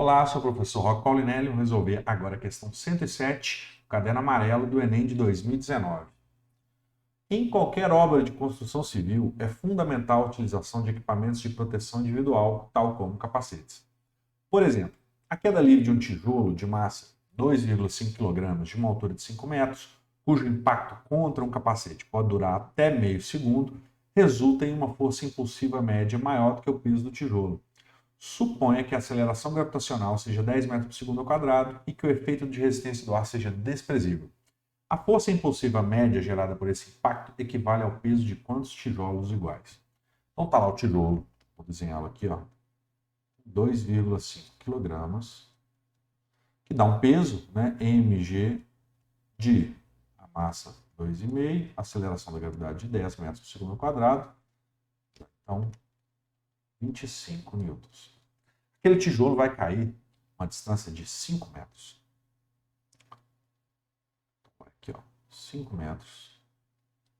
Olá, sou o professor Rocco Paulinelli. Vamos resolver agora a questão 107, do caderno amarelo do Enem de 2019. Em qualquer obra de construção civil, é fundamental a utilização de equipamentos de proteção individual, tal como capacetes. Por exemplo, a queda livre de um tijolo de massa 2,5 kg de uma altura de 5 metros, cujo impacto contra um capacete pode durar até meio segundo, resulta em uma força impulsiva média maior do que o peso do tijolo. Suponha que a aceleração gravitacional seja 10 metros por segundo ao quadrado e que o efeito de resistência do ar seja desprezível. A força impulsiva média gerada por esse impacto equivale ao peso de quantos tijolos iguais? Então tá lá o tijolo, vou desenhá-lo aqui, ó, 2,5 kg, que dá um peso, né, mg de a massa 2,5, aceleração da gravidade de 10 metros por segundo ao quadrado, então 25 newtons. Aquele tijolo vai cair uma distância de 5 metros. Aqui, ó, 5 metros,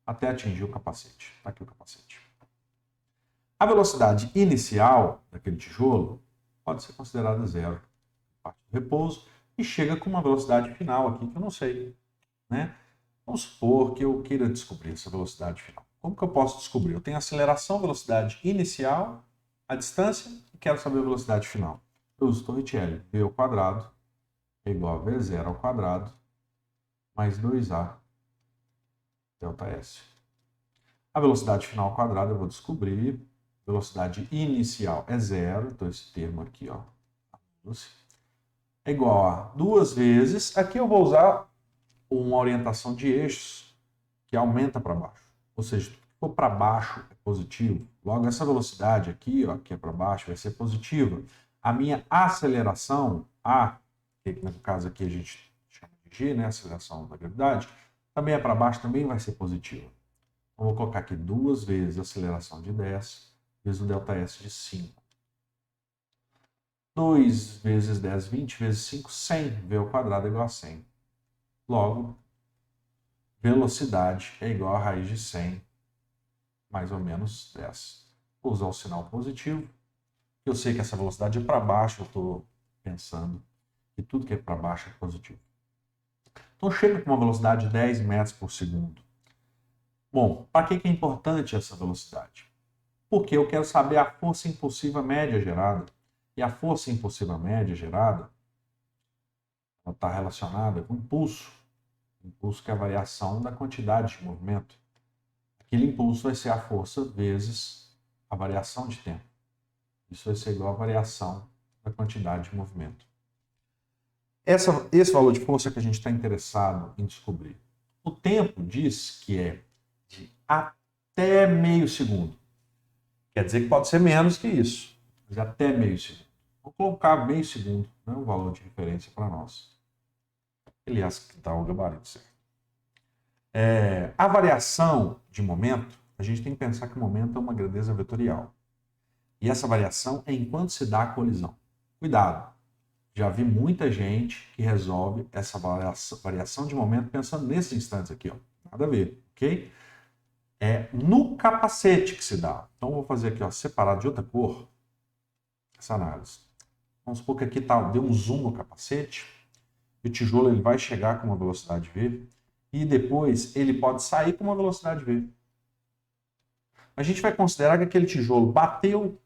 até atingir o capacete. Está aqui o capacete. A velocidade inicial daquele tijolo pode ser considerada zero, parte do repouso, e chega com uma velocidade final aqui que eu não sei, né? Vamos supor que eu queira descobrir essa velocidade final. Como que eu posso descobrir? Eu tenho a aceleração, velocidade inicial, a distância, e quero saber a velocidade final. Eu uso Torricelli, v ao quadrado é igual a v0 ao quadrado mais 2a delta S. A velocidade final ao quadrado eu vou descobrir. Velocidade inicial é zero, então esse termo aqui, ó, é igual a 2 vezes. Aqui eu vou usar uma orientação de eixos que aumenta para baixo. Ou seja, tudo que for para baixo é positivo. Logo, essa velocidade aqui, ó, que é para baixo, vai ser positiva. A minha aceleração, A, que no caso aqui a gente chama de G, né, aceleração da gravidade, também é para baixo, também vai ser positiva. Então, vou colocar aqui 2 vezes a aceleração de 10 vezes o ΔS de 5. 2 vezes 10, 20 vezes 5, 100. V ao quadrado é igual a 100. Logo, velocidade é igual a raiz de 100 mais ou menos 10. Vou usar o sinal positivo. Eu sei que essa velocidade é para baixo, eu estou pensando que tudo que é para baixo é positivo. Então, chega com uma velocidade de 10 metros por segundo. Bom, para que é importante essa velocidade? Porque eu quero saber a força impulsiva média gerada. E a força impulsiva média gerada está relacionada com o impulso. O impulso que é a variação da quantidade de movimento. Aquele impulso vai ser a força vezes a variação de tempo. Isso vai ser igual à variação da quantidade de movimento. Esse valor de força que a gente está interessado em descobrir. O tempo diz que é de até meio segundo. Quer dizer que pode ser menos que isso, mas até meio segundo. Vou colocar meio segundo, né, um valor de referência para nós. Aliás, que dá o gabarito certo. A variação de momento, a gente tem que pensar que o momento é uma grandeza vetorial. E essa variação é enquanto se dá a colisão. Cuidado, já vi muita gente que resolve essa variação de momento pensando nesses instantes aqui, ó. Nada a ver, ok? É no capacete que se dá. Então, eu vou fazer aqui, ó, separado de outra cor, essa análise. Vamos supor que aqui deu um zoom no capacete, e o tijolo ele vai chegar com uma velocidade V, e depois ele pode sair com uma velocidade V. A gente vai considerar que aquele tijolo bateu,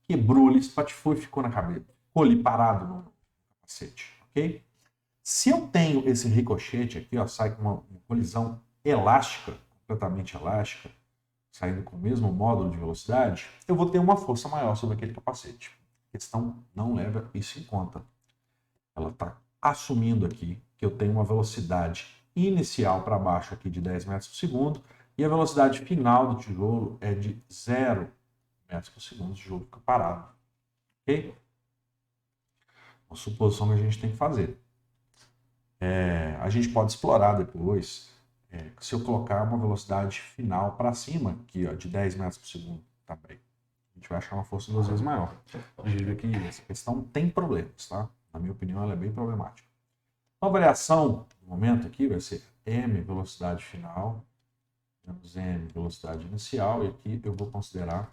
quebrou, ele espatifou e ficou na cabeça. Ficou ali parado no capacete, ok? Se eu tenho esse ricochete aqui, ó, sai com uma colisão elástica, completamente elástica, saindo com o mesmo módulo de velocidade, eu vou ter uma força maior sobre aquele capacete. A questão não leva isso em conta. Ela está assumindo aqui que eu tenho uma velocidade inicial para baixo aqui de 10 metros por segundo e a velocidade final do tijolo é de 0 metros por segundo, o tijolo fica parado. Ok? Uma suposição que a gente tem que fazer. A gente pode explorar depois, se eu colocar uma velocidade final para cima, aqui, ó, de 10 metros por segundo também. A gente vai achar uma força 2 vezes maior. A gente vê que essa questão tem problemas, tá? Na minha opinião, ela é bem problemática. Então, a variação do momento aqui vai ser m velocidade final menos m velocidade inicial, e aqui eu vou considerar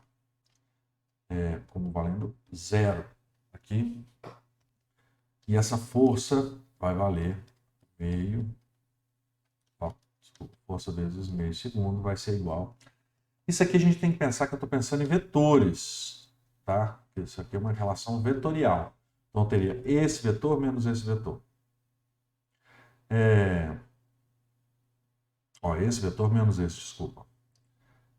como valendo zero aqui. E essa força vai valer meio, desculpa, força vezes meio segundo vai ser igual. Isso aqui a gente tem que pensar que eu estou pensando em vetores, tá? Isso aqui é uma relação vetorial. Então, eu teria esse vetor menos esse vetor. Esse vetor menos esse, desculpa.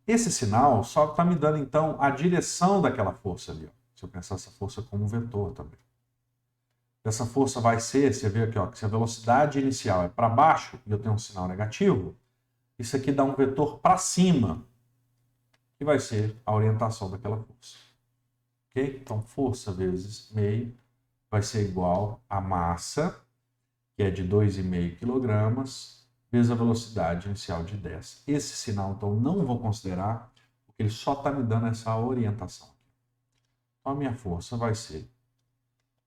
Esse sinal só está me dando, então, a direção daquela força ali. Ó. Se eu pensar essa força como um vetor também. Essa força vai ser, você vê aqui, ó, que se a velocidade inicial é para baixo e eu tenho um sinal negativo, isso aqui dá um vetor para cima, que vai ser a orientação daquela força. Ok? Então, força vezes meio vai ser igual a massa, que é de 2,5 kg, vezes a velocidade inicial de 10. Esse sinal, então, não vou considerar, porque ele só está me dando essa orientação. Então, a minha força vai ser...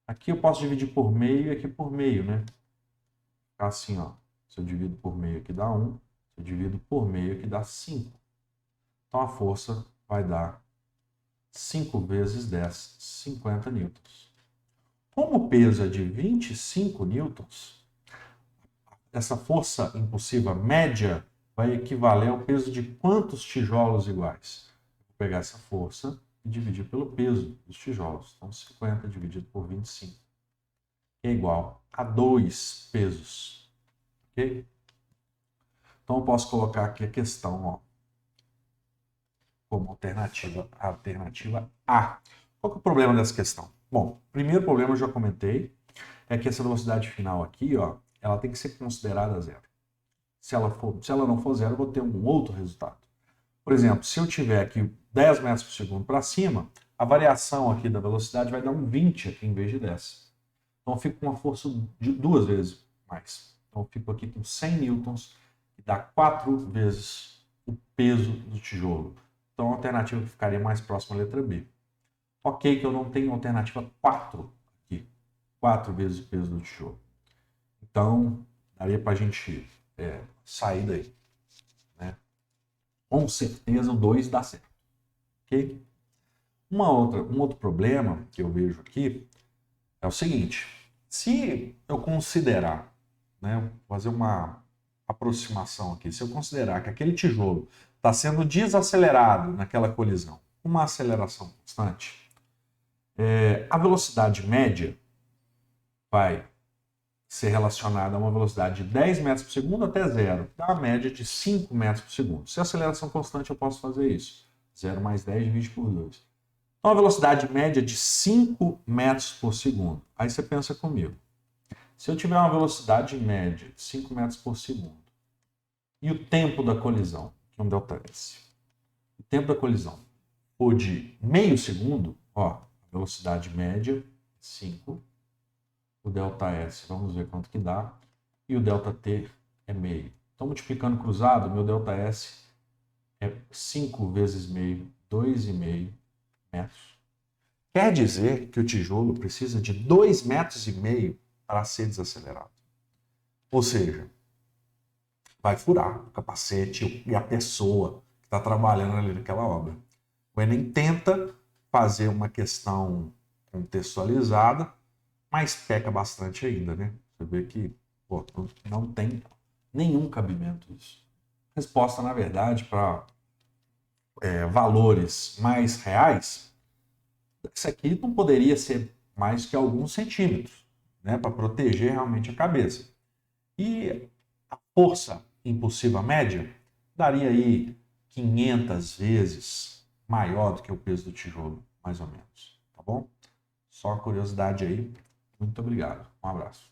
Aqui eu posso dividir por meio e aqui por meio, né? Assim, ó. Se eu divido por meio, aqui dá 1. Se eu divido por meio, aqui dá 5. Então, a força vai dar 5 vezes 10, 50 newtons. Como o peso é de 25 newtons, essa força impulsiva média vai equivaler ao peso de quantos tijolos iguais? Vou pegar essa força e dividir pelo peso dos tijolos. Então, 50 dividido por 25 é igual a 2 pesos. Ok? Então, eu posso colocar aqui a questão, ó, como alternativa, a alternativa A. Qual que é o problema dessa questão? Bom, o primeiro problema eu já comentei, é que essa velocidade final aqui, ó, ela tem que ser considerada zero. Se ela não for zero, eu vou ter um outro resultado. Por exemplo, se eu tiver aqui 10 metros por segundo para cima, a variação aqui da velocidade vai dar um 20 aqui em vez de 10. Então eu fico com uma força de 2 vezes mais. Então eu fico aqui com 100 newtons, que dá 4 vezes o peso do tijolo. Então a alternativa que ficaria mais próxima é a letra B. Ok que eu não tenho alternativa 4 aqui. 4 vezes o peso do tijolo. Então, daria para a gente sair daí. Né? Com certeza o 2 dá certo. Ok? Um outro problema que eu vejo aqui é o seguinte. Se eu considerar, né, fazer uma aproximação aqui, se eu considerar que aquele tijolo está sendo desacelerado naquela colisão, uma aceleração constante, a velocidade média vai ser relacionada a uma velocidade de 10 metros por segundo até zero, dá uma média de 5 metros por segundo. Se a aceleração constante, eu posso fazer isso. 0 mais 10 divide por 2. Então, a velocidade média de 5 metros por segundo. Aí você pensa comigo. Se eu tiver uma velocidade média de 5 metros por segundo e o tempo da colisão, que é um ΔS, o tempo da colisão for de meio segundo, ó, a velocidade média 5, o ΔS, vamos ver quanto que dá, e o ΔT é meio. Então, multiplicando cruzado, meu ΔS é 5 vezes meio, 2,5 metros. Quer dizer que o tijolo precisa de 2,5 metros para ser desacelerado. Ou seja, vai furar o capacete e a pessoa que está trabalhando ali naquela obra. O Enem tenta fazer uma questão contextualizada, mas peca bastante ainda, né? Você vê que não tem nenhum cabimento isso. Resposta, na verdade, para valores mais reais, isso aqui não poderia ser mais que alguns centímetros, né? Para proteger realmente a cabeça. E a força impulsiva média daria aí 500 vezes maior do que o peso do tijolo, mais ou menos. Tá bom? Só curiosidade aí. Muito obrigado. Um abraço.